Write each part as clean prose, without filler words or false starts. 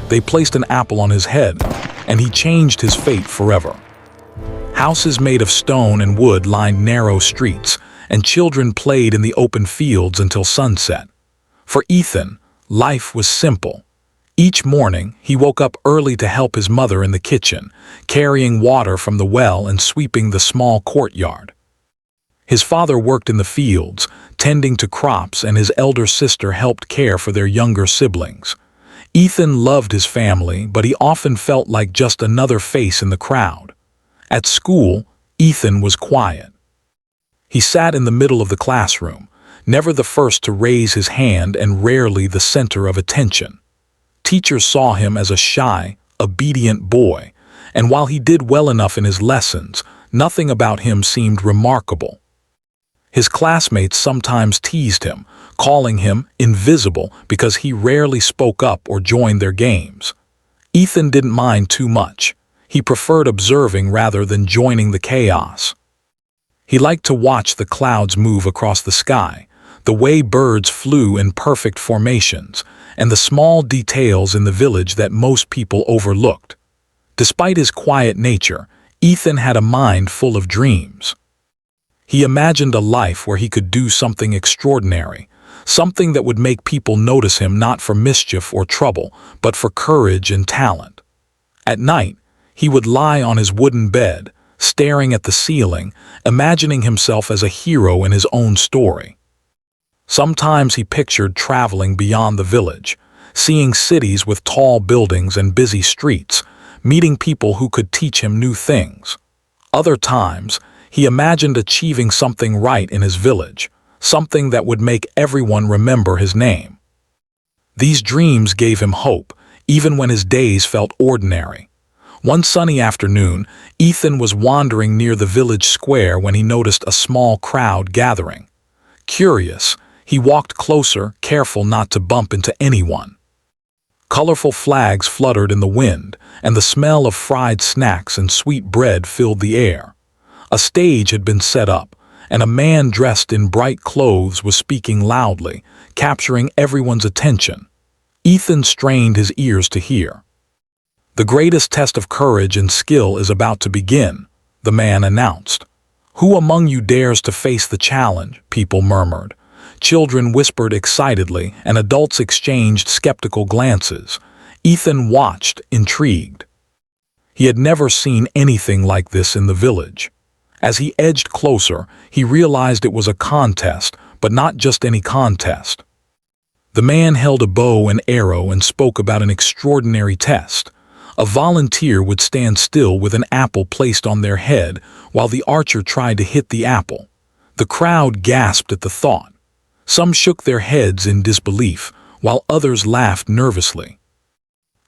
They placed an apple on his head, and he changed his fate forever. Houses made of stone and wood lined narrow streets, and children played in the open fields until sunset. For Ethan, life was simple. Each morning, he woke up early to help his mother in the kitchen, carrying water from the well and sweeping the small courtyard. His father worked in the fields, tending to crops, and his elder sister helped care for their younger siblings. Ethan loved his family, but he often felt like just another face in the crowd. At school, Ethan was quiet. He sat in the middle of the classroom, never the first to raise his hand and rarely the center of attention. Teachers saw him as a shy, obedient boy, and while he did well enough in his lessons, nothing about him seemed remarkable. His classmates sometimes teased him, calling him invisible because he rarely spoke up or joined their games. Ethan didn't mind too much. He preferred observing rather than joining the chaos. He liked to watch the clouds move across the sky, the way birds flew in perfect formations, and the small details in the village that most people overlooked. Despite his quiet nature, Ethan had a mind full of dreams. He imagined a life where he could do something extraordinary, something that would make people notice him not for mischief or trouble, but for courage and talent. At night, he would lie on his wooden bed, staring at the ceiling, imagining himself as a hero in his own story. Sometimes he pictured traveling beyond the village, seeing cities with tall buildings and busy streets, meeting people who could teach him new things. Other times, he imagined achieving something right in his village, something that would make everyone remember his name. These dreams gave him hope, even when his days felt ordinary. One sunny afternoon, Ethan was wandering near the village square when he noticed a small crowd gathering. Curious, he walked closer, careful not to bump into anyone. Colorful flags fluttered in the wind, and the smell of fried snacks and sweet bread filled the air. A stage had been set up, and a man dressed in bright clothes was speaking loudly, capturing everyone's attention. Ethan strained his ears to hear. "The greatest test of courage and skill is about to begin," the man announced. "Who among you dares to face the challenge?" people murmured. Children whispered excitedly, and adults exchanged skeptical glances. Ethan watched, intrigued. He had never seen anything like this in the village. As he edged closer, he realized it was a contest, but not just any contest. The man held a bow and arrow and spoke about an extraordinary test. A volunteer would stand still with an apple placed on their head while the archer tried to hit the apple. The crowd gasped at the thought. Some shook their heads in disbelief, while others laughed nervously.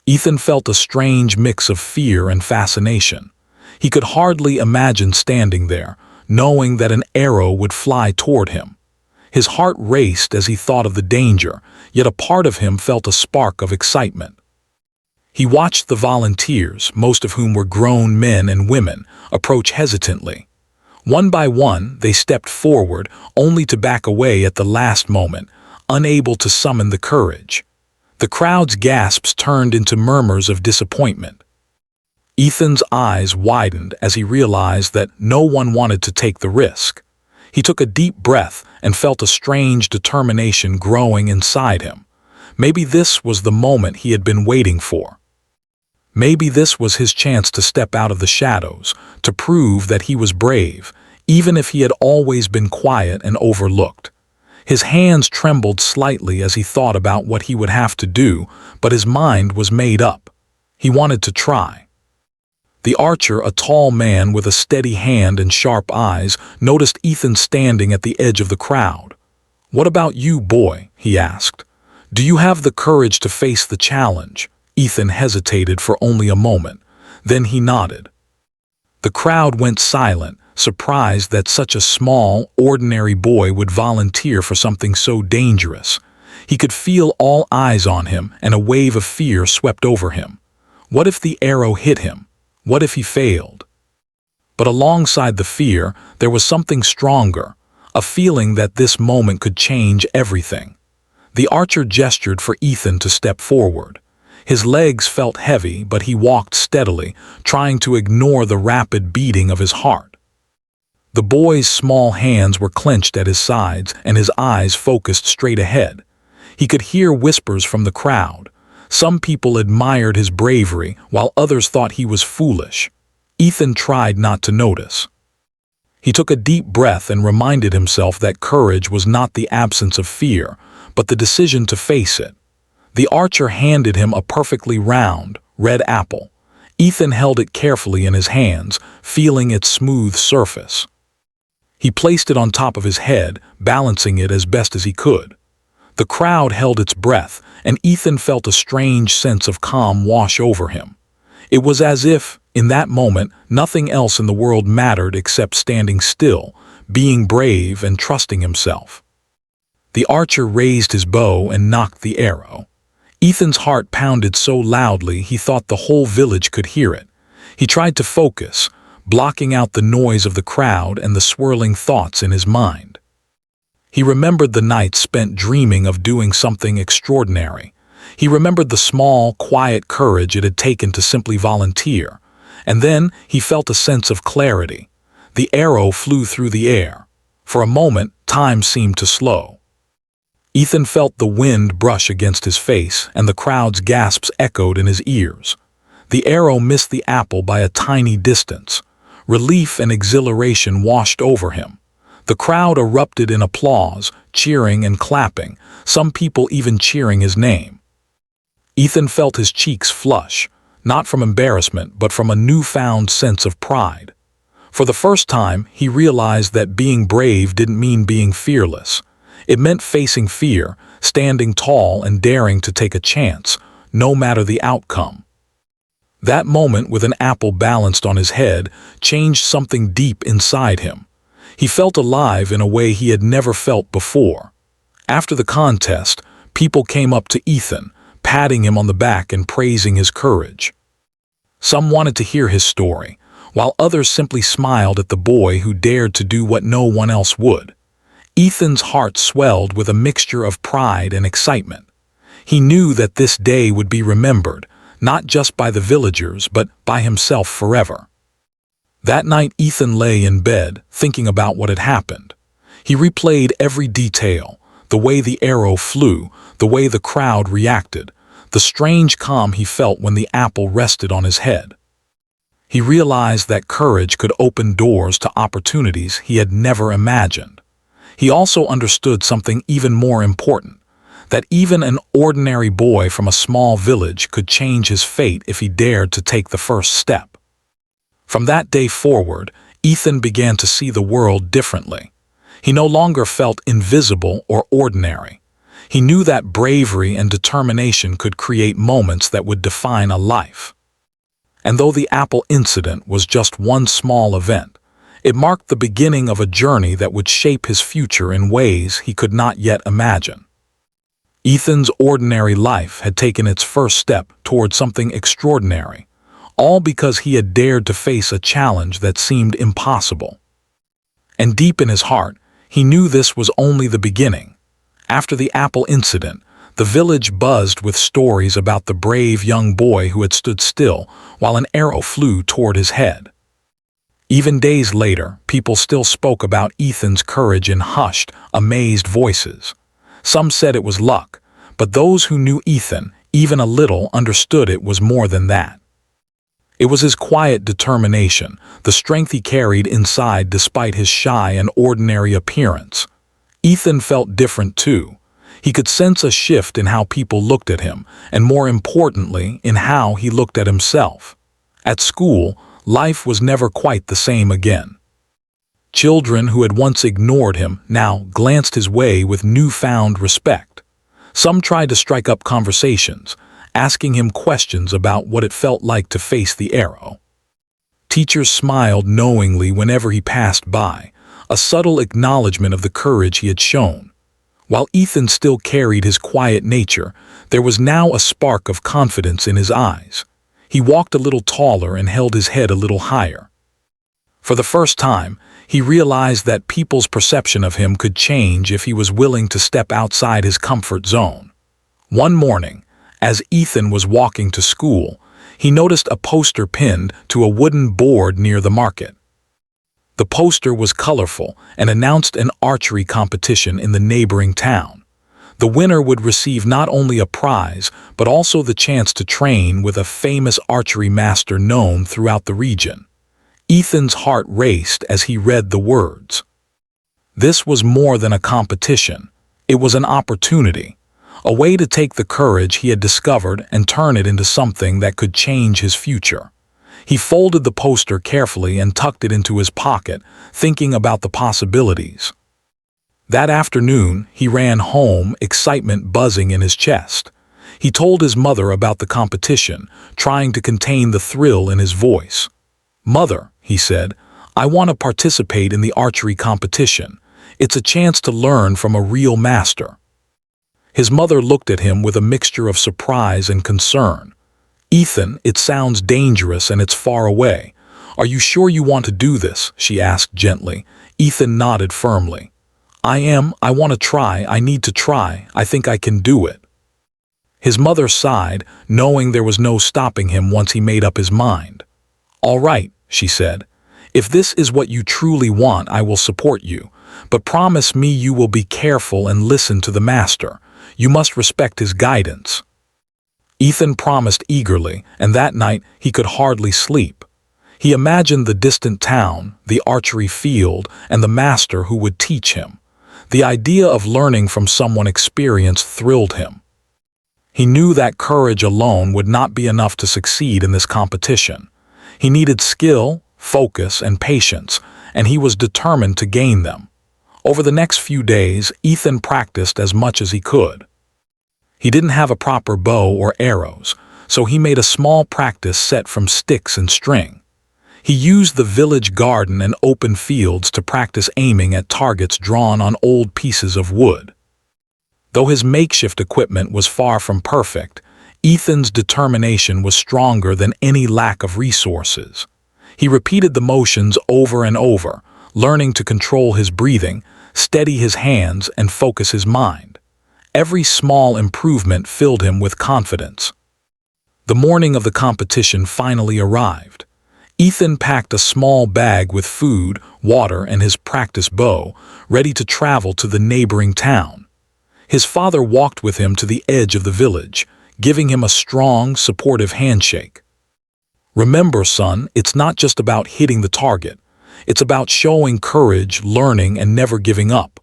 Ethan felt a strange mix of fear and fascination. He could hardly imagine standing there, knowing that an arrow would fly toward him. His heart raced as he thought of the danger, yet a part of him felt a spark of excitement. He watched the volunteers, most of whom were grown men and women, approach hesitantly. One by one, they stepped forward, only to back away at the last moment, unable to summon the courage. The crowd's gasps turned into murmurs of disappointment. Ethan's eyes widened as he realized that no one wanted to take the risk. He took a deep breath and felt a strange determination growing inside him. Maybe this was the moment he had been waiting for. Maybe this was his chance to step out of the shadows, to prove that he was brave, even if he had always been quiet and overlooked. His hands trembled slightly as he thought about what he would have to do, but his mind was made up. He wanted to try. The archer, a tall man with a steady hand and sharp eyes, noticed Ethan standing at the edge of the crowd. "What about you, boy?" he asked. "Do you have the courage to face the challenge?" Ethan hesitated for only a moment. Then he nodded. The crowd went silent, surprised that such a small, ordinary boy would volunteer for something so dangerous. He could feel all eyes on him, and a wave of fear swept over him. What if the arrow hit him? What if he failed? But alongside the fear, there was something stronger, a feeling that this moment could change everything. The archer gestured for Ethan to step forward. His legs felt heavy, but he walked steadily, trying to ignore the rapid beating of his heart. The boy's small hands were clenched at his sides and his eyes focused straight ahead. He could hear whispers from the crowd. Some people admired his bravery, while others thought he was foolish. Ethan tried not to notice. He took a deep breath and reminded himself that courage was not the absence of fear, but the decision to face it. The archer handed him a perfectly round, red apple. Ethan held it carefully in his hands, feeling its smooth surface. He placed it on top of his head, balancing it as best as he could. The crowd held its breath, and Ethan felt a strange sense of calm wash over him. It was as if, in that moment, nothing else in the world mattered except standing still, being brave and trusting himself. The archer raised his bow and nocked the arrow. Ethan's heart pounded so loudly he thought the whole village could hear it. He tried to focus, blocking out the noise of the crowd and the swirling thoughts in his mind. He remembered the nights spent dreaming of doing something extraordinary. He remembered the small, quiet courage it had taken to simply volunteer. And then he felt a sense of clarity. The arrow flew through the air. For a moment, time seemed to slow. Ethan felt the wind brush against his face, and the crowd's gasps echoed in his ears. The arrow missed the apple by a tiny distance. Relief and exhilaration washed over him. The crowd erupted in applause, cheering and clapping, some people even cheering his name. Ethan felt his cheeks flush, not from embarrassment, but from a newfound sense of pride. For the first time, he realized that being brave didn't mean being fearless. It meant facing fear, standing tall and daring to take a chance, no matter the outcome. That moment, with an apple balanced on his head, changed something deep inside him. He felt alive in a way he had never felt before. After the contest, people came up to Ethan, patting him on the back and praising his courage. Some wanted to hear his story, while others simply smiled at the boy who dared to do what no one else would. Ethan's heart swelled with a mixture of pride and excitement. He knew that this day would be remembered, not just by the villagers, but by himself forever. That night, Ethan lay in bed, thinking about what had happened. He replayed every detail, the way the arrow flew, the way the crowd reacted, the strange calm he felt when the apple rested on his head. He realized that courage could open doors to opportunities he had never imagined. He also understood something even more important, that even an ordinary boy from a small village could change his fate if he dared to take the first step. From that day forward, Ethan began to see the world differently. He no longer felt invisible or ordinary. He knew that bravery and determination could create moments that would define a life. And though the apple incident was just one small event, it marked the beginning of a journey that would shape his future in ways he could not yet imagine. Ethan's ordinary life had taken its first step toward something extraordinary, all because he had dared to face a challenge that seemed impossible. And deep in his heart, he knew this was only the beginning. After the apple incident, the village buzzed with stories about the brave young boy who had stood still while an arrow flew toward his head. Even days later, people still spoke about Ethan's courage in hushed, amazed voices. Some said it was luck, but those who knew Ethan, even a little, understood it was more than that. It was his quiet determination, the strength he carried inside despite his shy and ordinary appearance. Ethan felt different too. He could sense a shift in how people looked at him, and more importantly, in how he looked at himself. At school, life was never quite the same again. Children who had once ignored him now glanced his way with newfound respect. Some tried to strike up conversations, asking him questions about what it felt like to face the arrow. Teachers smiled knowingly whenever he passed by, a subtle acknowledgement of the courage he had shown. While Ethan still carried his quiet nature, there was now a spark of confidence in his eyes. He walked a little taller and held his head a little higher. For the first time, he realized that people's perception of him could change if he was willing to step outside his comfort zone. One morning, As Ethan was walking to school, he noticed a poster pinned to a wooden board near the market. The poster was colorful and announced an archery competition in the neighboring town. The winner would receive not only a prize, but also the chance to train with a famous archery master known throughout the region. Ethan's heart raced as he read the words. This was more than a competition. It was an opportunity, a way to take the courage he had discovered and turn it into something that could change his future. He folded the poster carefully and tucked it into his pocket, thinking about the possibilities. That afternoon, he ran home, excitement buzzing in his chest. He told his mother about the competition, trying to contain the thrill in his voice. "Mother," he said, "I want to participate in the archery competition. It's a chance to learn from a real master." His mother looked at him with a mixture of surprise and concern. "Ethan, it sounds dangerous and it's far away. Are you sure you want to do this?" she asked gently. Ethan nodded firmly. I want to try. I need to try. I think I can do it." His mother sighed, knowing there was no stopping him once he made up his mind. "All right," she said. "If this is what you truly want, I will support you. But promise me you will be careful and listen to the master. You must respect his guidance." Ethan promised eagerly, and that night he could hardly sleep. He imagined the distant town, the archery field, and the master who would teach him. The idea of learning from someone experienced thrilled him. He knew that courage alone would not be enough to succeed in this competition. He needed skill, focus, and patience, and he was determined to gain them. Over the next few days, Ethan practiced as much as he could. He didn't have a proper bow or arrows, so he made a small practice set from sticks and string. He used the village garden and open fields to practice aiming at targets drawn on old pieces of wood. Though his makeshift equipment was far from perfect, Ethan's determination was stronger than any lack of resources. He repeated the motions over and over, learning to control his breathing, steady his hands, and focus his mind. Every small improvement filled him with confidence. The morning of the competition finally arrived. Ethan packed a small bag with food, water, and his practice bow, ready to travel to the neighboring town. His father walked with him to the edge of the village, giving him a strong, supportive handshake. "Remember, son, it's not just about hitting the target. It's about showing courage, learning, and never giving up.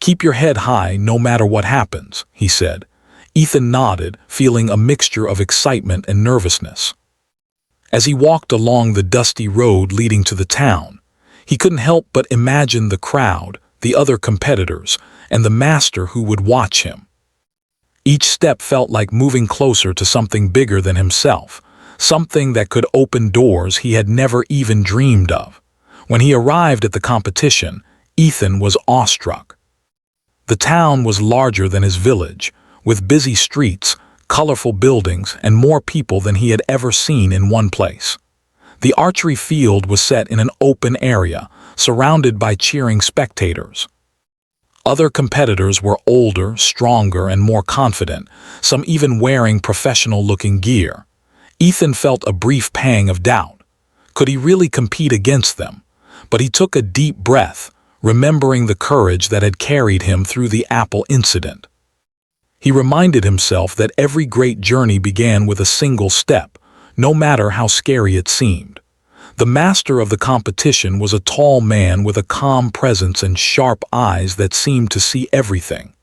Keep your head high no matter what happens," he said. Ethan nodded, feeling a mixture of excitement and nervousness. As he walked along the dusty road leading to the town, he couldn't help but imagine the crowd, the other competitors, and the master who would watch him. Each step felt like moving closer to something bigger than himself, something that could open doors he had never even dreamed of. When he arrived at the competition, Ethan was awestruck. The town was larger than his village, with busy streets, colorful buildings, and more people than he had ever seen in one place. The archery field was set in an open area, surrounded by cheering spectators. Other competitors were older, stronger, and more confident, some even wearing professional-looking gear. Ethan felt a brief pang of doubt. Could he really compete against them? But he took a deep breath, remembering the courage that had carried him through the apple incident. He reminded himself that every great journey began with a single step, no matter how scary it seemed. The master of the competition was a tall man with a calm presence and sharp eyes that seemed to see everything.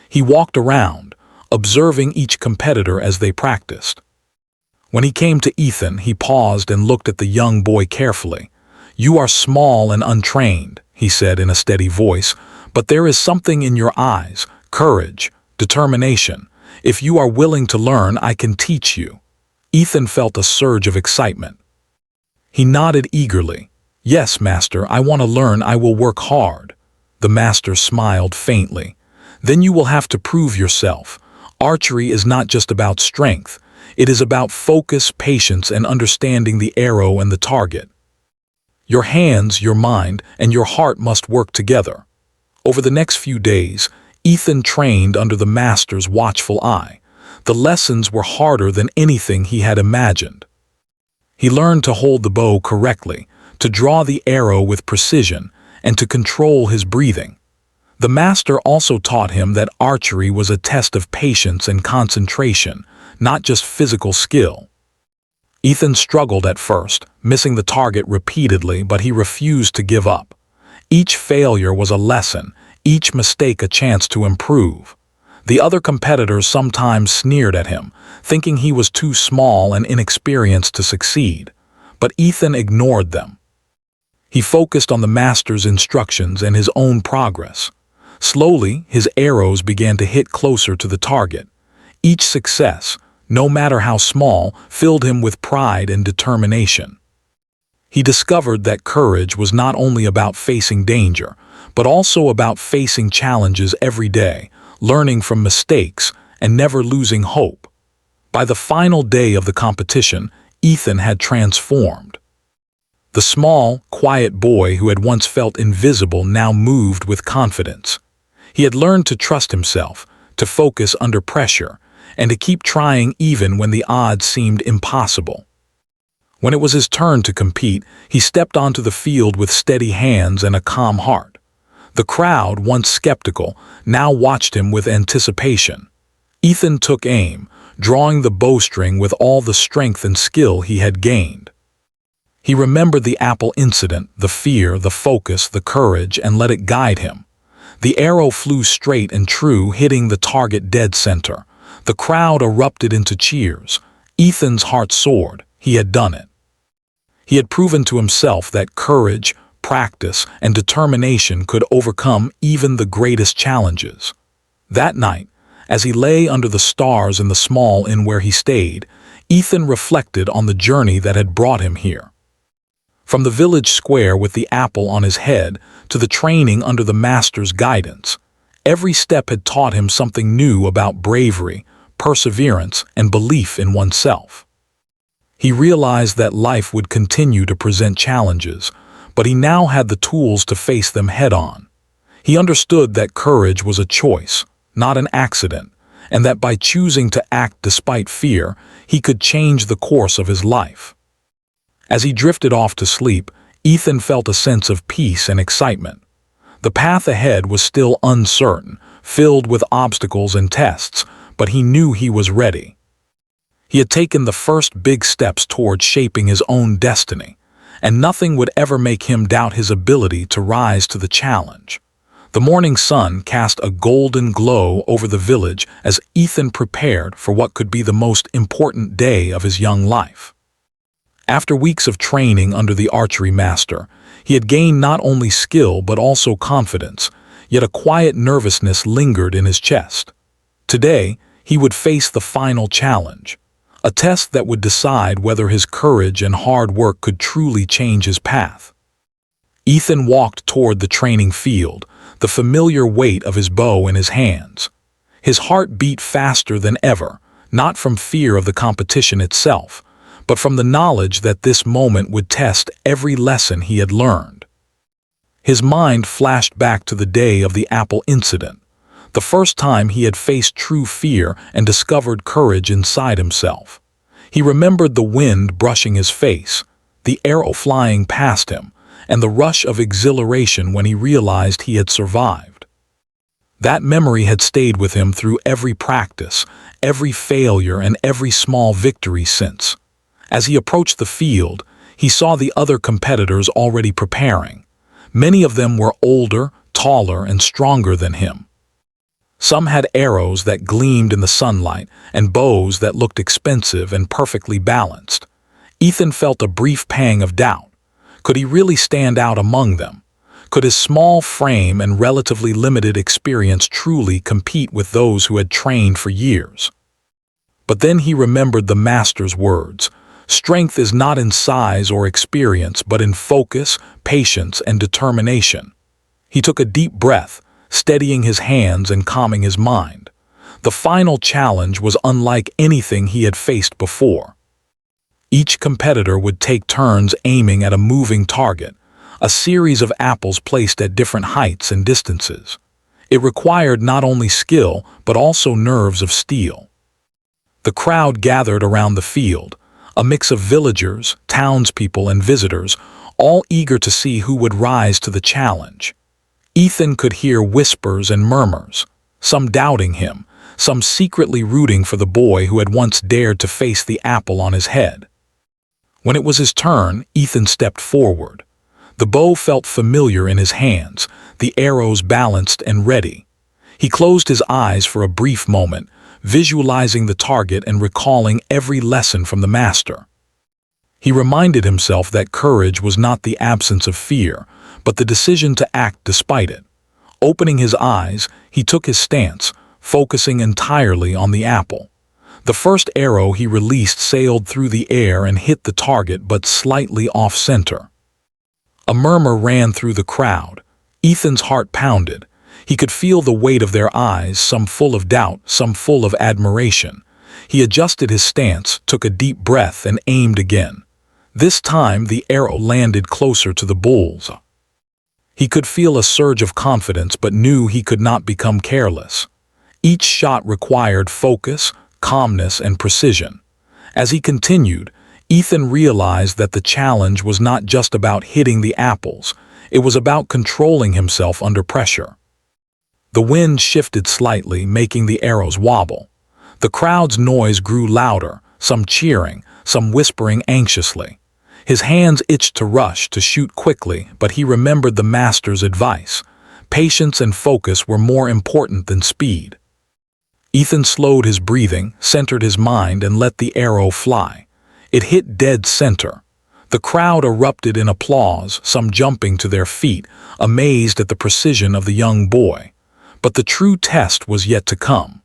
He walked around, observing each competitor as they practiced. When he came to Ethan, he paused and looked at the young boy carefully. "You are small and untrained," he said in a steady voice, "but there is something in your eyes, courage, determination. If you are willing to learn, I can teach you." Ethan felt a surge of excitement. He nodded eagerly. "Yes, master, I want to learn. I will work hard." The master smiled faintly. "Then you will have to prove yourself. Archery is not just about strength. It is about focus, patience, and understanding the arrow and the target. Your hands, your mind, and your heart must work together." Over the next few days, Ethan trained under the master's watchful eye. The lessons were harder than anything he had imagined. He learned to hold the bow correctly, to draw the arrow with precision, and to control his breathing. The master also taught him that archery was a test of patience and concentration, not just physical skill. Ethan struggled at first, missing the target repeatedly, but he refused to give up. Each failure was a lesson, each mistake a chance to improve. The other competitors sometimes sneered at him, thinking he was too small and inexperienced to succeed. But Ethan ignored them. He focused on the master's instructions and his own progress. Slowly, his arrows began to hit closer to the target. Each success, no matter how small, filled him with pride and determination. He discovered that courage was not only about facing danger, but also about facing challenges every day, learning from mistakes, and never losing hope. By the final day of the competition, Ethan had transformed. The small, quiet boy who had once felt invisible now moved with confidence. He had learned to trust himself, to focus under pressure, and to keep trying even when the odds seemed impossible. When it was his turn to compete, he stepped onto the field with steady hands and a calm heart. The crowd, once skeptical, now watched him with anticipation. Ethan took aim, drawing the bowstring with all the strength and skill he had gained. He remembered the apple incident, the fear, the focus, the courage, and let it guide him. The arrow flew straight and true, hitting the target dead center. The crowd erupted into cheers. Ethan's heart soared. He had done it. He had proven to himself that courage, practice, and determination could overcome even the greatest challenges. That night, as he lay under the stars in the small inn where he stayed, Ethan reflected on the journey that had brought him here. From the village square with the apple on his head to the training under the master's guidance, every step had taught him something new about bravery, perseverance, and belief in oneself. He realized that life would continue to present challenges, but he now had the tools to face them head-on. He understood that courage was a choice, not an accident, and that by choosing to act despite fear, he could change the course of his life. As he drifted off to sleep, Ethan felt a sense of peace and excitement. The path ahead was still uncertain, filled with obstacles and tests, but he knew he was ready. He had taken the first big steps toward shaping his own destiny, and nothing would ever make him doubt his ability to rise to the challenge. The morning sun cast a golden glow over the village as Ethan prepared for what could be the most important day of his young life. After weeks of training under the archery master, he had gained not only skill but also confidence, yet a quiet nervousness lingered in his chest. Today, he would face the final challenge, a test that would decide whether his courage and hard work could truly change his path. Ethan walked toward the training field, the familiar weight of his bow in his hands. His heart beat faster than ever, not from fear of the competition itself, but from the knowledge that this moment would test every lesson he had learned. His mind flashed back to the day of the apple incident, the first time he had faced true fear and discovered courage inside himself. He remembered the wind brushing his face, the arrow flying past him, and the rush of exhilaration when he realized he had survived. That memory had stayed with him through every practice, every failure, and every small victory since. As he approached the field, he saw the other competitors already preparing. Many of them were older, taller, and stronger than him. Some had arrows that gleamed in the sunlight and bows that looked expensive and perfectly balanced. Ethan felt a brief pang of doubt. Could he really stand out among them? Could his small frame and relatively limited experience truly compete with those who had trained for years? But then he remembered the master's words. Strength is not in size or experience, but in focus, patience, and determination. He took a deep breath, steadying his hands and calming his mind. The final challenge was unlike anything he had faced before. Each competitor would take turns aiming at a moving target, a series of apples placed at different heights and distances. It required not only skill, but also nerves of steel. The crowd gathered around the field, a mix of villagers, townspeople, and visitors, all eager to see who would rise to the challenge. Ethan could hear whispers and murmurs, some doubting him, some secretly rooting for the boy who had once dared to face the apple on his head. When it was his turn, Ethan stepped forward. The bow felt familiar in his hands, the arrows balanced and ready. He closed his eyes for a brief moment, visualizing the target and recalling every lesson from the master. He reminded himself that courage was not the absence of fear, but the decision to act despite it. Opening his eyes, he took his stance, focusing entirely on the apple. The first arrow he released sailed through the air and hit the target but slightly off-center. A murmur ran through the crowd. Ethan's heart pounded. He could feel the weight of their eyes, some full of doubt, some full of admiration. He adjusted his stance, took a deep breath, and aimed again. This time, the arrow landed closer to the bull's. He could feel a surge of confidence but knew he could not become careless. Each shot required focus, calmness, and precision. As he continued, Ethan realized that the challenge was not just about hitting the apples, it was about controlling himself under pressure. The wind shifted slightly, making the arrows wobble. The crowd's noise grew louder, some cheering, some whispering anxiously. His hands itched to rush, to shoot quickly, but he remembered the master's advice. Patience and focus were more important than speed. Ethan slowed his breathing, centered his mind, and let the arrow fly. It hit dead center. The crowd erupted in applause, some jumping to their feet, amazed at the precision of the young boy. But the true test was yet to come.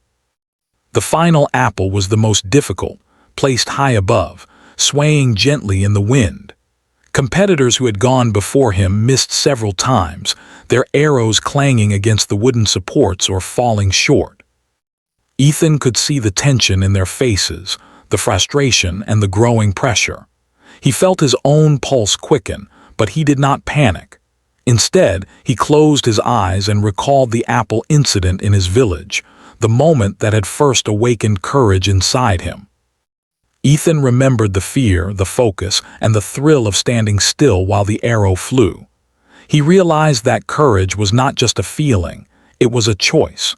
The final apple was the most difficult, placed high above, swaying gently in the wind. Competitors who had gone before him missed several times, their arrows clanging against the wooden supports or falling short. Ethan could see the tension in their faces, the frustration and the growing pressure. He felt his own pulse quicken, but he did not panic. Instead, he closed his eyes and recalled the apple incident in his village, the moment that had first awakened courage inside him. Ethan remembered the fear, the focus, and the thrill of standing still while the arrow flew. He realized that courage was not just a feeling, it was a choice.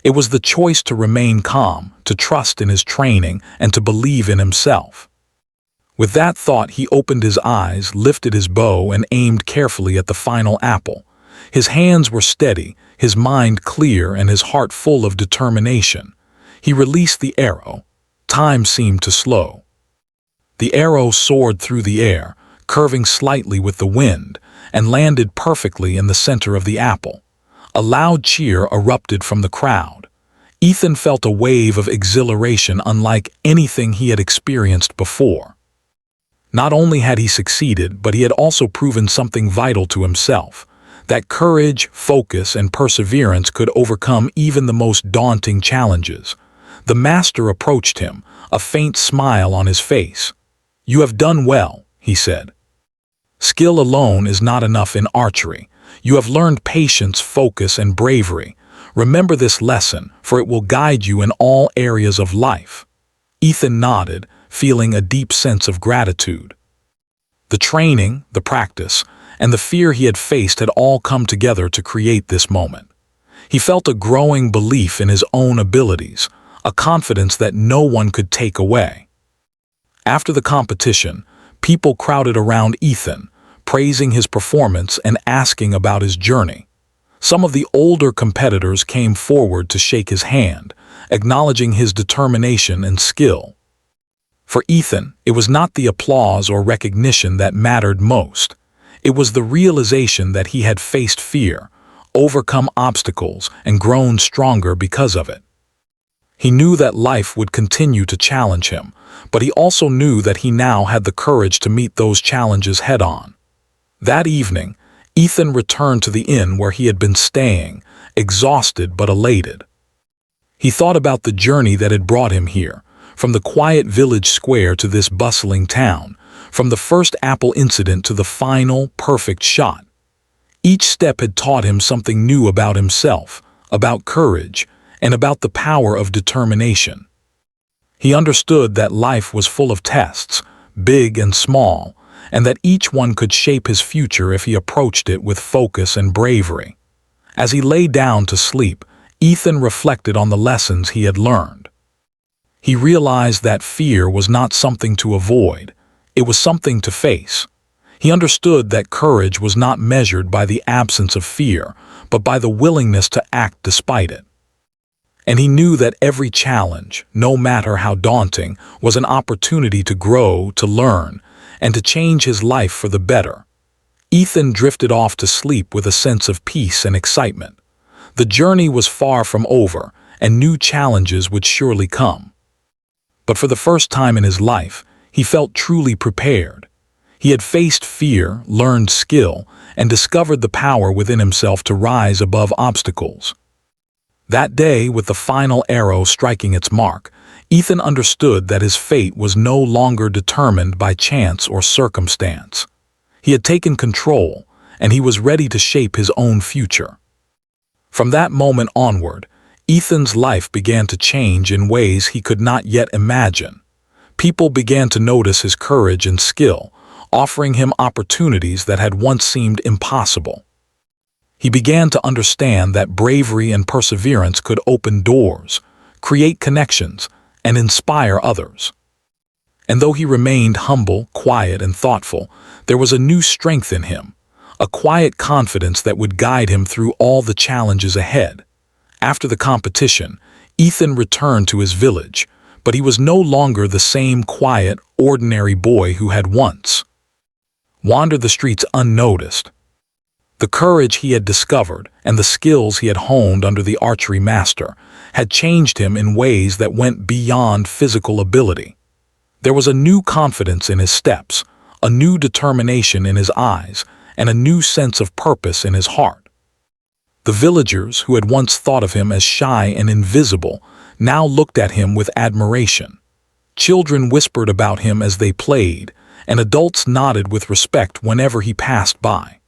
It was the choice to remain calm, to trust in his training, and to believe in himself. With that thought, he opened his eyes, lifted his bow, and aimed carefully at the final apple. His hands were steady, his mind clear, and his heart full of determination. He released the arrow. Time seemed to slow. The arrow soared through the air, curving slightly with the wind, and landed perfectly in the center of the apple. A loud cheer erupted from the crowd. Ethan felt a wave of exhilaration unlike anything he had experienced before. Not only had he succeeded, but he had also proven something vital to himself, that courage, focus, and perseverance could overcome even the most daunting challenges. The master approached him, a faint smile on his face. "You have done well," he said. "Skill alone is not enough in archery. You have learned patience, focus, and bravery. Remember this lesson, for it will guide you in all areas of life." Ethan nodded, feeling a deep sense of gratitude. The training, the practice, and the fear he had faced had all come together to create this moment. He felt a growing belief in his own abilities, a confidence that no one could take away. After the competition, people crowded around Ethan, praising his performance and asking about his journey. Some of the older competitors came forward to shake his hand, acknowledging his determination and skill. For Ethan, it was not the applause or recognition that mattered most. It was the realization that he had faced fear, overcome obstacles, and grown stronger because of it. He knew that life would continue to challenge him, but he also knew that he now had the courage to meet those challenges head-on. That evening, Ethan returned to the inn where he had been staying, exhausted but elated. He thought about the journey that had brought him here, from the quiet village square to this bustling town, from the first apple incident to the final, perfect shot. Each step had taught him something new about himself, about courage, and about the power of determination. He understood that life was full of tests, big and small, and that each one could shape his future if he approached it with focus and bravery. As he lay down to sleep, Ethan reflected on the lessons he had learned. He realized that fear was not something to avoid, it was something to face. He understood that courage was not measured by the absence of fear, but by the willingness to act despite it. And he knew that every challenge, no matter how daunting, was an opportunity to grow, to learn, and to change his life for the better. Ethan drifted off to sleep with a sense of peace and excitement. The journey was far from over, and new challenges would surely come. But for the first time in his life, he felt truly prepared. He had faced fear, learned skill, and discovered the power within himself to rise above obstacles. That day, with the final arrow striking its mark, Ethan understood that his fate was no longer determined by chance or circumstance. He had taken control, and he was ready to shape his own future. From that moment onward, Ethan's life began to change in ways he could not yet imagine. People began to notice his courage and skill, offering him opportunities that had once seemed impossible. He began to understand that bravery and perseverance could open doors, create connections, and inspire others. And though he remained humble, quiet, and thoughtful, there was a new strength in him, a quiet confidence that would guide him through all the challenges ahead. After the competition, Ethan returned to his village, but he was no longer the same quiet, ordinary boy who had once wandered the streets unnoticed. The courage he had discovered and the skills he had honed under the archery master had changed him in ways that went beyond physical ability. There was a new confidence in his steps, a new determination in his eyes, and a new sense of purpose in his heart. The villagers, who had once thought of him as shy and invisible, now looked at him with admiration. Children whispered about him as they played, and adults nodded with respect whenever he passed by.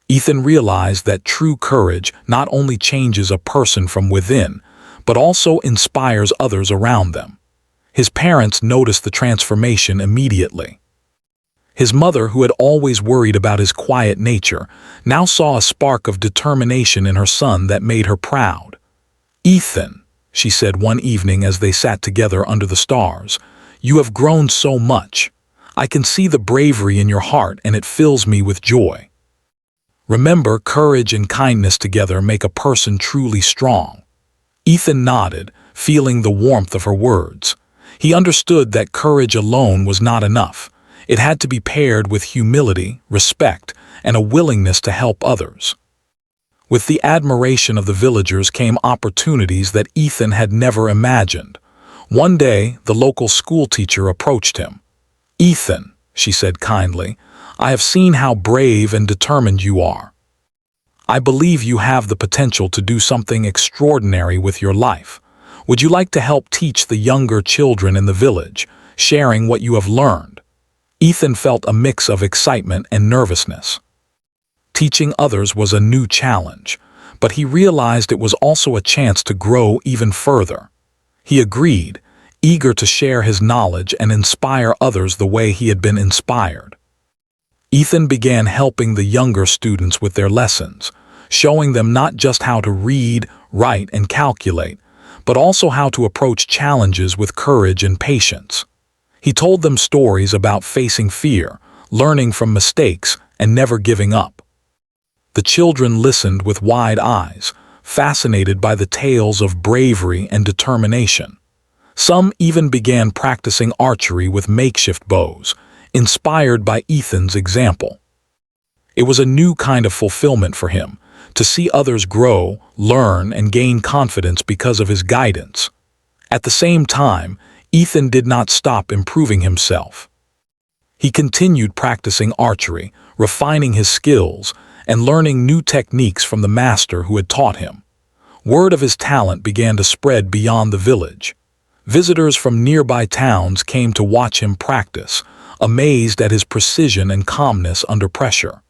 Ethan realized that true courage not only changes a person from within, but also inspires others around them. His parents noticed the transformation immediately. His mother, who had always worried about his quiet nature, now saw a spark of determination in her son that made her proud. "Ethan," she said one evening as they sat together under the stars, "you have grown so much. I can see the bravery in your heart, and it fills me with joy. Remember, courage and kindness together make a person truly strong." Ethan nodded, feeling the warmth of her words. He understood that courage alone was not enough. It had to be paired with humility, respect, and a willingness to help others. With the admiration of the villagers came opportunities that Ethan had never imagined. One day, the local school teacher approached him. "Ethan," she said kindly, "I have seen how brave and determined you are. I believe you have the potential to do something extraordinary with your life. Would you like to help teach the younger children in the village, sharing what you have learned?" Ethan felt a mix of excitement and nervousness. Teaching others was a new challenge, but he realized it was also a chance to grow even further. He agreed, eager to share his knowledge and inspire others the way he had been inspired. Ethan began helping the younger students with their lessons, showing them not just how to read, write, and calculate, but also how to approach challenges with courage and patience. He told them stories about facing fear, learning from mistakes, and never giving up. The children listened with wide eyes, fascinated by the tales of bravery and determination. Some even began practicing archery with makeshift bows, inspired by Ethan's example. It was a new kind of fulfillment for him, to see others grow, learn, and gain confidence because of his guidance. At the same time, Ethan did not stop improving himself. He continued practicing archery, refining his skills, and learning new techniques from the master who had taught him. Word of his talent began to spread beyond the village. Visitors from nearby towns came to watch him practice, amazed at his precision and calmness under pressure.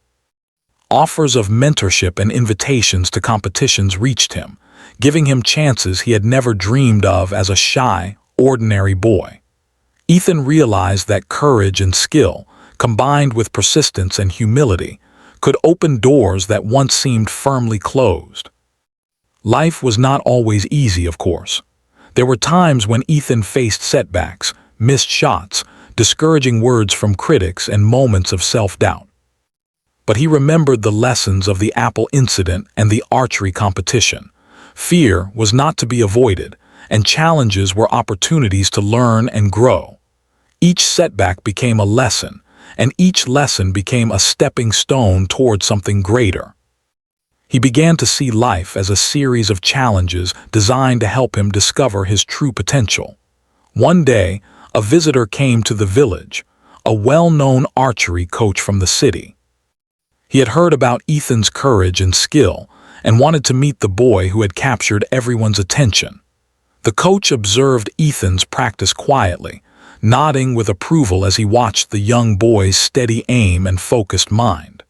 Offers of mentorship and invitations to competitions reached him, giving him chances he had never dreamed of as a shy, ordinary boy. Ethan realized that courage and skill, combined with persistence and humility, could open doors that once seemed firmly closed. Life was not always easy, of course. There were times when Ethan faced setbacks, missed shots, discouraging words from critics, and moments of self-doubt. But he remembered the lessons of the apple incident and the archery competition. Fear was not to be avoided, and challenges were opportunities to learn and grow. Each setback became a lesson, and each lesson became a stepping stone toward something greater. He began to see life as a series of challenges designed to help him discover his true potential. One day, a visitor came to the village, a well-known archery coach from the city. He had heard about Ethan's courage and skill and wanted to meet the boy who had captured everyone's attention. The coach observed Ethan's practice quietly, nodding with approval as he watched the young boy's steady aim and focused mind.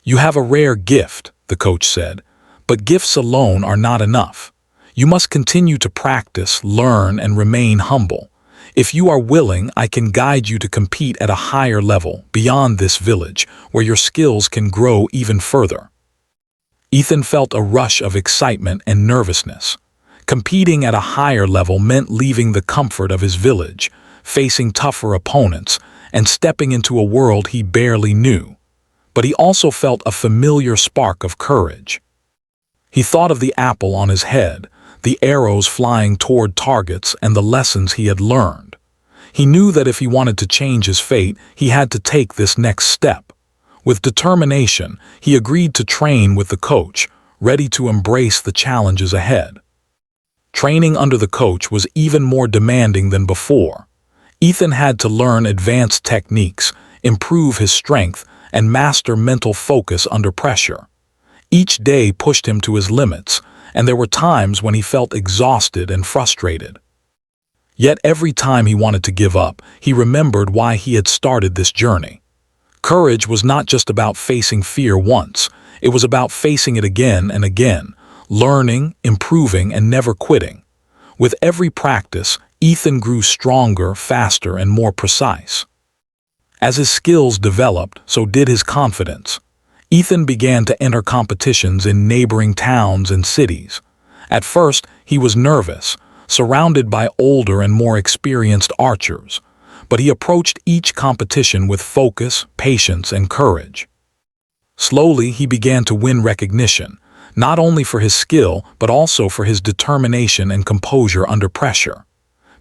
"You have a rare gift," the coach said, "but gifts alone are not enough. You must continue to practice, learn, and remain humble. If you are willing, I can guide you to compete at a higher level, beyond this village, where your skills can grow even further." Ethan felt a rush of excitement and nervousness. Competing at a higher level meant leaving the comfort of his village, facing tougher opponents, and stepping into a world he barely knew. But he also felt a familiar spark of courage. He thought of the apple on his head, the arrows flying toward targets, and the lessons he had learned. He knew that if he wanted to change his fate, he had to take this next step. With determination, he agreed to train with the coach, ready to embrace the challenges ahead. Training under the coach was even more demanding than before. Ethan had to learn advanced techniques, improve his strength, and master mental focus under pressure. Each day pushed him to his limits, and there were times when he felt exhausted and frustrated. Yet every time he wanted to give up, he remembered why he had started this journey. Courage was not just about facing fear once, it was about facing it again and again, learning, improving, and never quitting. With every practice, Ethan grew stronger, faster, and more precise. As his skills developed, so did his confidence. Ethan began to enter competitions in neighboring towns and cities. At first, he was nervous, surrounded by older and more experienced archers, but he approached each competition with focus, patience, and courage. Slowly, he began to win recognition, not only for his skill, but also for his determination and composure under pressure.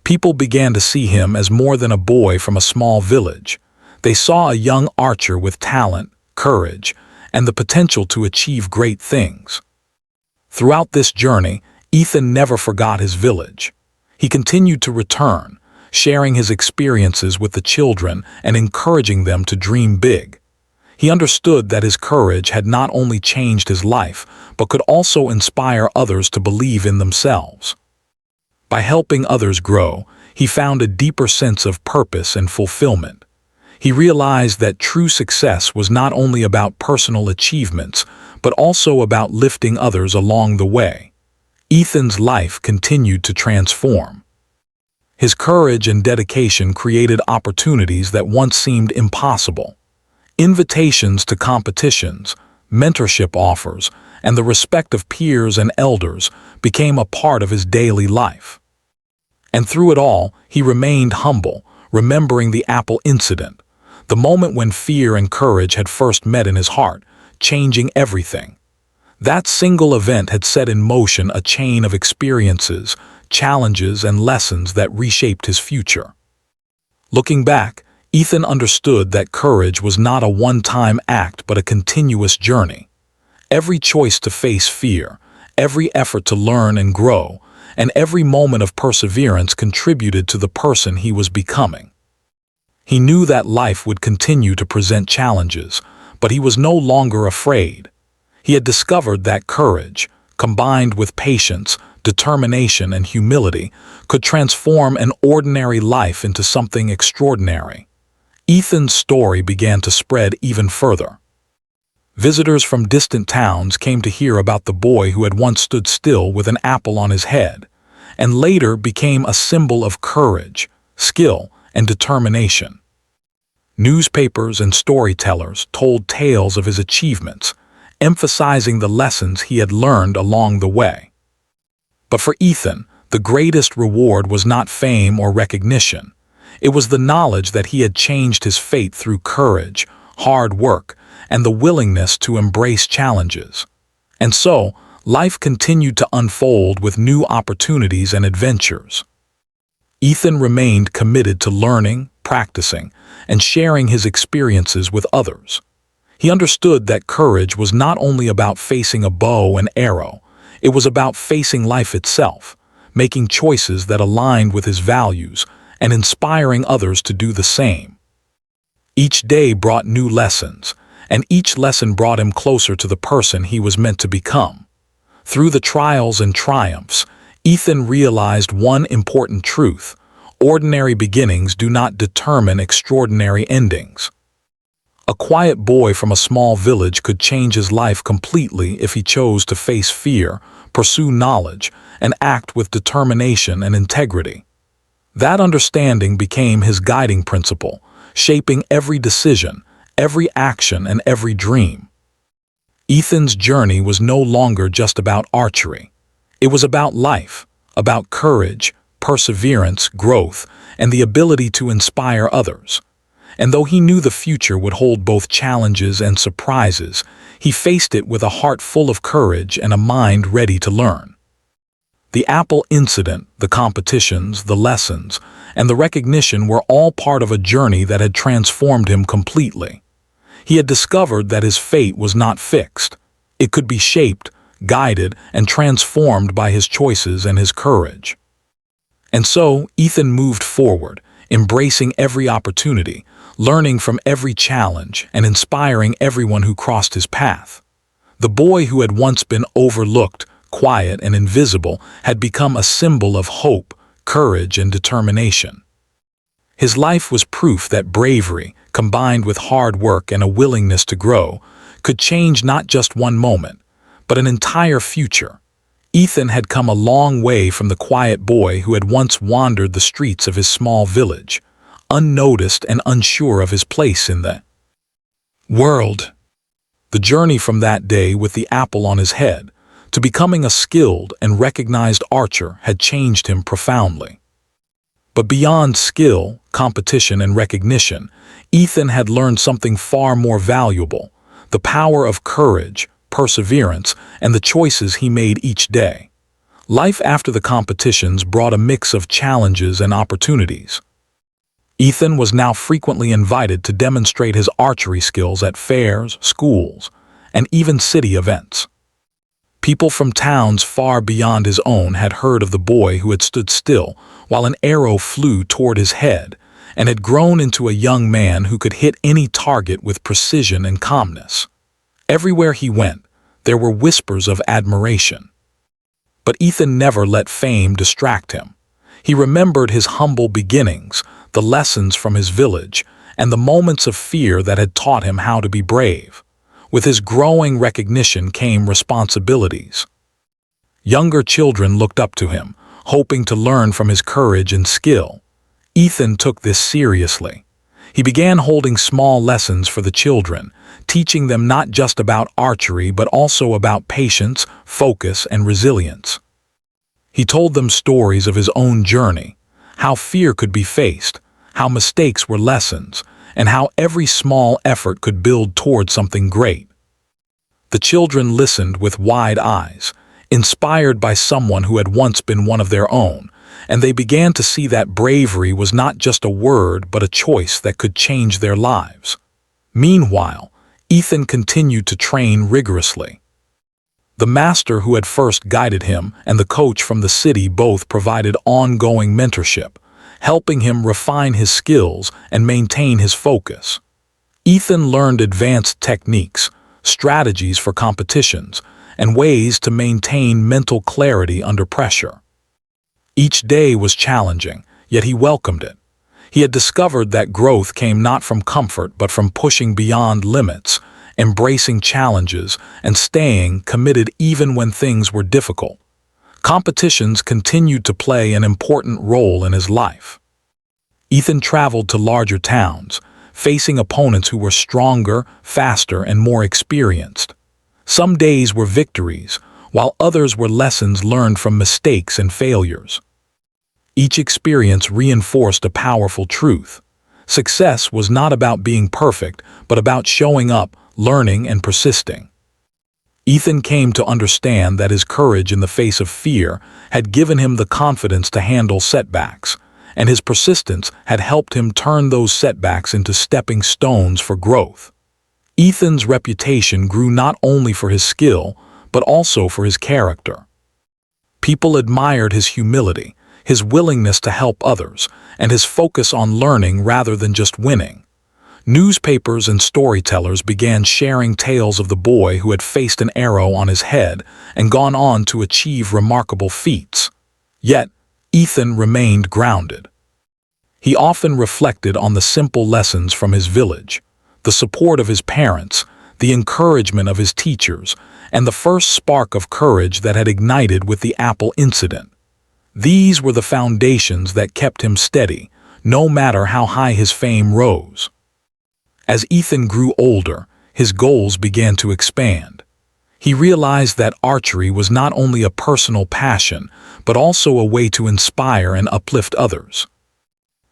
People began to see him as more than a boy from a small village. They saw a young archer with talent, courage, and the potential to achieve great things. Throughout this journey, Ethan never forgot his village. He continued to return, sharing his experiences with the children and encouraging them to dream big. He understood that his courage had not only changed his life, but could also inspire others to believe in themselves. By helping others grow, he found a deeper sense of purpose and fulfillment. He realized that true success was not only about personal achievements, but also about lifting others along the way. Ethan's life continued to transform. His courage and dedication created opportunities that once seemed impossible. Invitations to competitions, mentorship offers, and the respect of peers and elders became a part of his daily life. And through it all, he remained humble, remembering the apple incident, the moment when fear and courage had first met in his heart, changing everything. That single event had set in motion a chain of experiences, challenges, and lessons that reshaped his future. Looking back, Ethan understood that courage was not a one-time act but a continuous journey. Every choice to face fear, every effort to learn and grow, and every moment of perseverance contributed to the person he was becoming. He knew that life would continue to present challenges, but he was no longer afraid. He had discovered that courage, combined with patience, determination, and humility, could transform an ordinary life into something extraordinary. Ethan's story began to spread even further. Visitors from distant towns came to hear about the boy who had once stood still with an apple on his head, and later became a symbol of courage, skill, and determination. Newspapers and storytellers told tales of his achievements, emphasizing the lessons he had learned along the way. But for Ethan, the greatest reward was not fame or recognition. It was the knowledge that he had changed his fate through courage, hard work, and the willingness to embrace challenges. And so, life continued to unfold with new opportunities and adventures. Ethan remained committed to learning, practicing, and sharing his experiences with others. He understood that courage was not only about facing a bow and arrow, it was about facing life itself, making choices that aligned with his values, and inspiring others to do the same. Each day brought new lessons, and each lesson brought him closer to the person he was meant to become. Through the trials and triumphs, Ethan realized one important truth: ordinary beginnings do not determine extraordinary endings. A quiet boy from a small village could change his life completely if he chose to face fear, pursue knowledge, and act with determination and integrity. That understanding became his guiding principle, shaping every decision, every action, and every dream. Ethan's journey was no longer just about archery. It was about life, about courage, perseverance, growth, and the ability to inspire others. And though he knew the future would hold both challenges and surprises, he faced it with a heart full of courage and a mind ready to learn. The apple incident, the competitions, the lessons, and the recognition were all part of a journey that had transformed him completely. He had discovered that his fate was not fixed. It could be shaped, guided, and transformed by his choices and his courage. And so, Ethan moved forward, embracing every opportunity, learning from every challenge, and inspiring everyone who crossed his path. The boy who had once been overlooked, quiet, and invisible had become a symbol of hope, courage, and determination. His life was proof that bravery, combined with hard work and a willingness to grow, could change not just one moment, but an entire future. Ethan had come a long way from the quiet boy who had once wandered the streets of his small village, unnoticed and unsure of his place in the world. The journey from that day with the apple on his head to becoming a skilled and recognized archer had changed him profoundly. But beyond skill, competition, and recognition, Ethan had learned something far more valuable: the power of courage, perseverance, and the choices he made each day. Life after the competitions brought a mix of challenges and opportunities. Ethan was now frequently invited to demonstrate his archery skills at fairs, schools, and even city events. People from towns far beyond his own had heard of the boy who had stood still while an arrow flew toward his head and had grown into a young man who could hit any target with precision and calmness. Everywhere he went, there were whispers of admiration. But Ethan never let fame distract him. He remembered his humble beginnings, the lessons from his village, and the moments of fear that had taught him how to be brave. With his growing recognition came responsibilities. Younger children looked up to him, hoping to learn from his courage and skill. Ethan took this seriously. He began holding small lessons for the children, teaching them not just about archery but also about patience, focus, and resilience. He told them stories of his own journey, how fear could be faced, how mistakes were lessons, and how every small effort could build toward something great. The children listened with wide eyes, inspired by someone who had once been one of their own, and they began to see that bravery was not just a word but a choice that could change their lives. Meanwhile, Ethan continued to train rigorously. The master who had first guided him and the coach from the city both provided ongoing mentorship, helping him refine his skills and maintain his focus. Ethan learned advanced techniques, strategies for competitions, and ways to maintain mental clarity under pressure. Each day was challenging, yet he welcomed it. He had discovered that growth came not from comfort but from pushing beyond limits, embracing challenges, and staying committed even when things were difficult. Competitions continued to play an important role in his life. Ethan traveled to larger towns, facing opponents who were stronger, faster, and more experienced. Some days were victories, while others were lessons learned from mistakes and failures. Each experience reinforced a powerful truth. Success was not about being perfect, but about showing up, learning, and persisting. Ethan came to understand that his courage in the face of fear had given him the confidence to handle setbacks, and his persistence had helped him turn those setbacks into stepping stones for growth. Ethan's reputation grew not only for his skill, but also for his character. People admired his humility, his willingness to help others, and his focus on learning rather than just winning. Newspapers and storytellers began sharing tales of the boy who had faced an arrow on his head and gone on to achieve remarkable feats. Yet, Ethan remained grounded. He often reflected on the simple lessons from his village, the support of his parents, the encouragement of his teachers, and the first spark of courage that had ignited with the apple incident. These were the foundations that kept him steady, no matter how high his fame rose. As Ethan grew older, his goals began to expand. He realized that archery was not only a personal passion, but also a way to inspire and uplift others.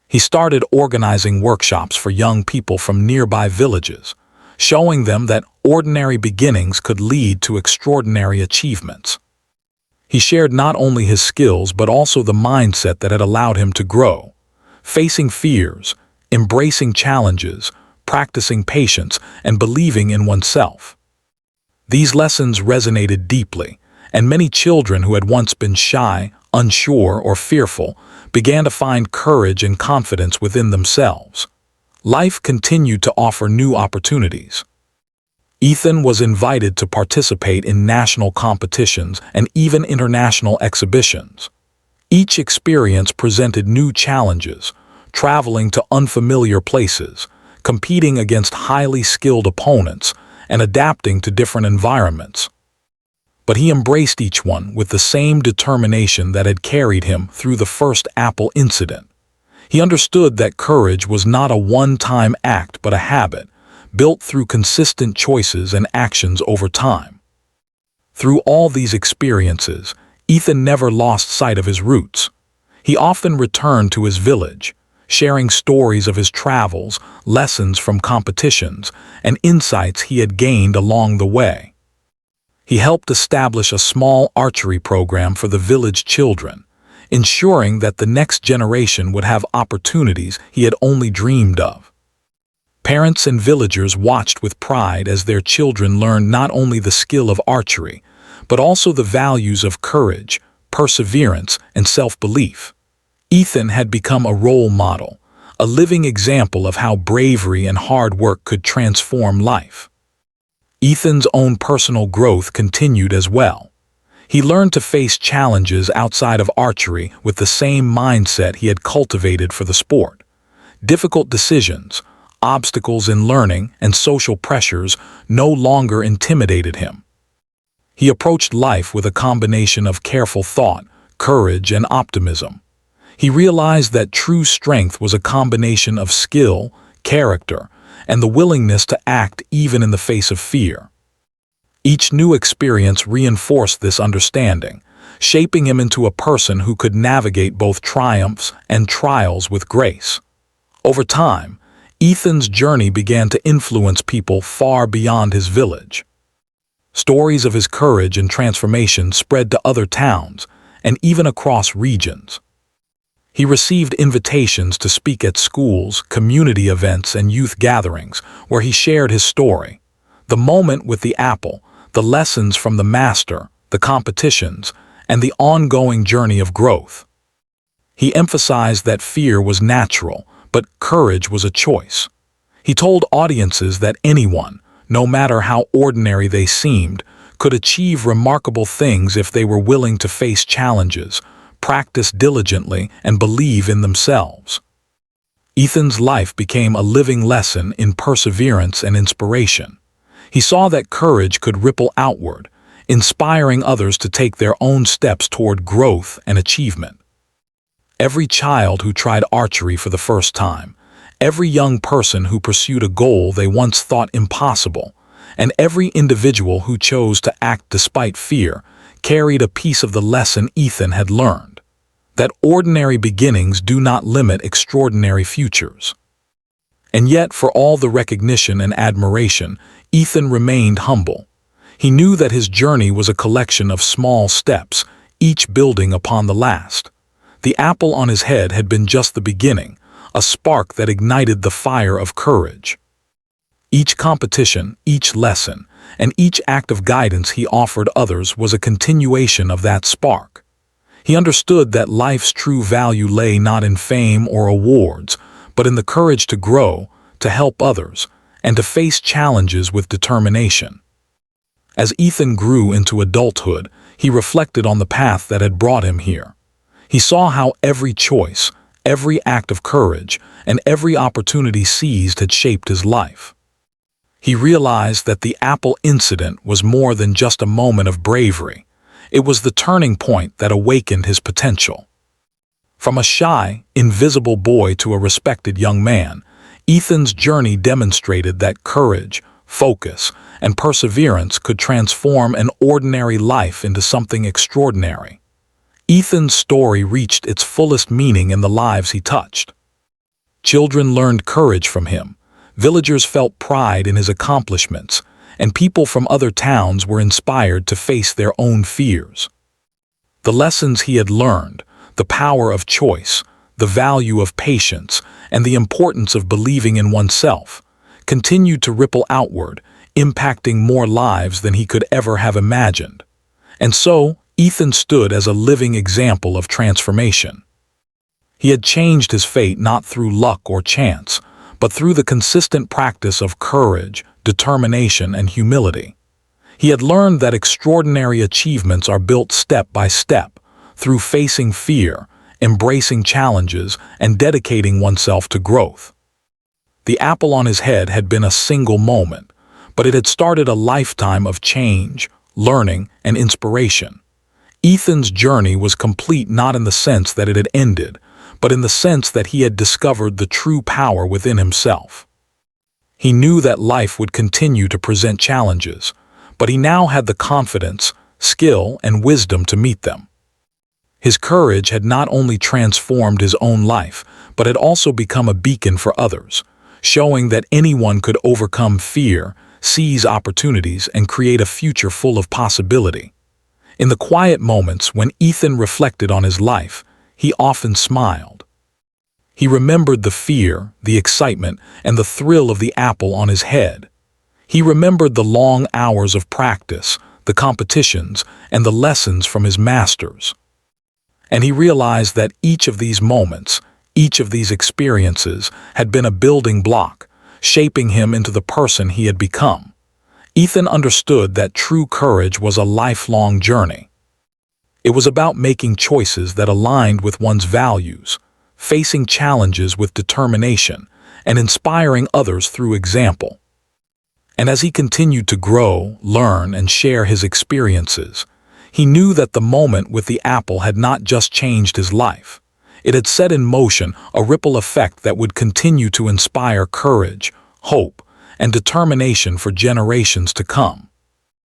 He started organizing workshops for young people from nearby villages, showing them that ordinary beginnings could lead to extraordinary achievements. He shared not only his skills but also the mindset that had allowed him to grow, facing fears, embracing challenges, practicing patience, and believing in oneself. These lessons resonated deeply, and many children who had once been shy, unsure, or fearful began to find courage and confidence within themselves. Life continued to offer new opportunities. Ethan was invited to participate in national competitions and even international exhibitions. Each experience presented new challenges, traveling to unfamiliar places, competing against highly skilled opponents, and adapting to different environments. But he embraced each one with the same determination that had carried him through the first apple incident. He understood that courage was not a one-time act but a habit, built through consistent choices and actions over time. Through all these experiences, Ethan never lost sight of his roots. He often returned to his village, sharing stories of his travels, lessons from competitions, and insights he had gained along the way. He helped establish a small archery program for the village children, ensuring that the next generation would have opportunities he had only dreamed of. Parents and villagers watched with pride as their children learned not only the skill of archery, but also the values of courage, perseverance, and self-belief. Ethan had become a role model, a living example of how bravery and hard work could transform life. Ethan's own personal growth continued as well. He learned to face challenges outside of archery with the same mindset he had cultivated for the sport. Difficult decisions, obstacles in learning, and social pressures no longer intimidated him. He approached life with a combination of careful thought, courage, and optimism. He realized that true strength was a combination of skill, character, and the willingness to act even in the face of fear. Each new experience reinforced this understanding, shaping him into a person who could navigate both triumphs and trials with grace. Over time, Ethan's journey began to influence people far beyond his village. Stories of his courage and transformation spread to other towns and even across regions. He received invitations to speak at schools, community events, and youth gatherings, where he shared his story. The moment with the apple, the lessons from the master, the competitions, and the ongoing journey of growth. He emphasized that fear was natural, but courage was a choice. He told audiences that anyone, no matter how ordinary they seemed, could achieve remarkable things if they were willing to face challenges, practice diligently, and believe in themselves. Ethan's life became a living lesson in perseverance and inspiration. He saw that courage could ripple outward, inspiring others to take their own steps toward growth and achievement. Every child who tried archery for the first time, every young person who pursued a goal they once thought impossible, and every individual who chose to act despite fear carried a piece of the lesson Ethan had learned, that ordinary beginnings do not limit extraordinary futures. And yet, for all the recognition and admiration, Ethan remained humble. He knew that his journey was a collection of small steps, each building upon the last. The apple on his head had been just the beginning, a spark that ignited the fire of courage. Each competition, each lesson, and each act of guidance he offered others was a continuation of that spark. He understood that life's true value lay not in fame or awards, but in the courage to grow, to help others, and to face challenges with determination. As Ethan grew into adulthood, he reflected on the path that had brought him here. He saw how every choice, every act of courage, and every opportunity seized had shaped his life. He realized that the apple incident was more than just a moment of bravery. It was the turning point that awakened his potential. From a shy, invisible boy to a respected young man, Ethan's journey demonstrated that courage, focus, and perseverance could transform an ordinary life into something extraordinary. Ethan's story reached its fullest meaning in the lives he touched. Children learned courage from him, villagers felt pride in his accomplishments, and people from other towns were inspired to face their own fears. The lessons he had learned, the power of choice, the value of patience, and the importance of believing in oneself, continued to ripple outward, impacting more lives than he could ever have imagined. And so, Ethan stood as a living example of transformation. He had changed his fate not through luck or chance, but through the consistent practice of courage, determination, and humility. He had learned that extraordinary achievements are built step by step, through facing fear, embracing challenges, and dedicating oneself to growth. The apple on his head had been a single moment, but it had started a lifetime of change, learning, and inspiration. Ethan's journey was complete not in the sense that it had ended, but in the sense that he had discovered the true power within himself. He knew that life would continue to present challenges, but he now had the confidence, skill, and wisdom to meet them. His courage had not only transformed his own life, but had also become a beacon for others, showing that anyone could overcome fear, seize opportunities, and create a future full of possibility. In the quiet moments when Ethan reflected on his life, he often smiled. He remembered the fear, the excitement, and the thrill of the apple on his head. He remembered the long hours of practice, the competitions, and the lessons from his masters. And he realized that each of these moments, each of these experiences, had been a building block, shaping him into the person he had become. Ethan understood that true courage was a lifelong journey. It was about making choices that aligned with one's values, facing challenges with determination, and inspiring others through example. And as he continued to grow, learn, and share his experiences, he knew that the moment with the apple had not just changed his life. It had set in motion a ripple effect that would continue to inspire courage, hope, and determination for generations to come.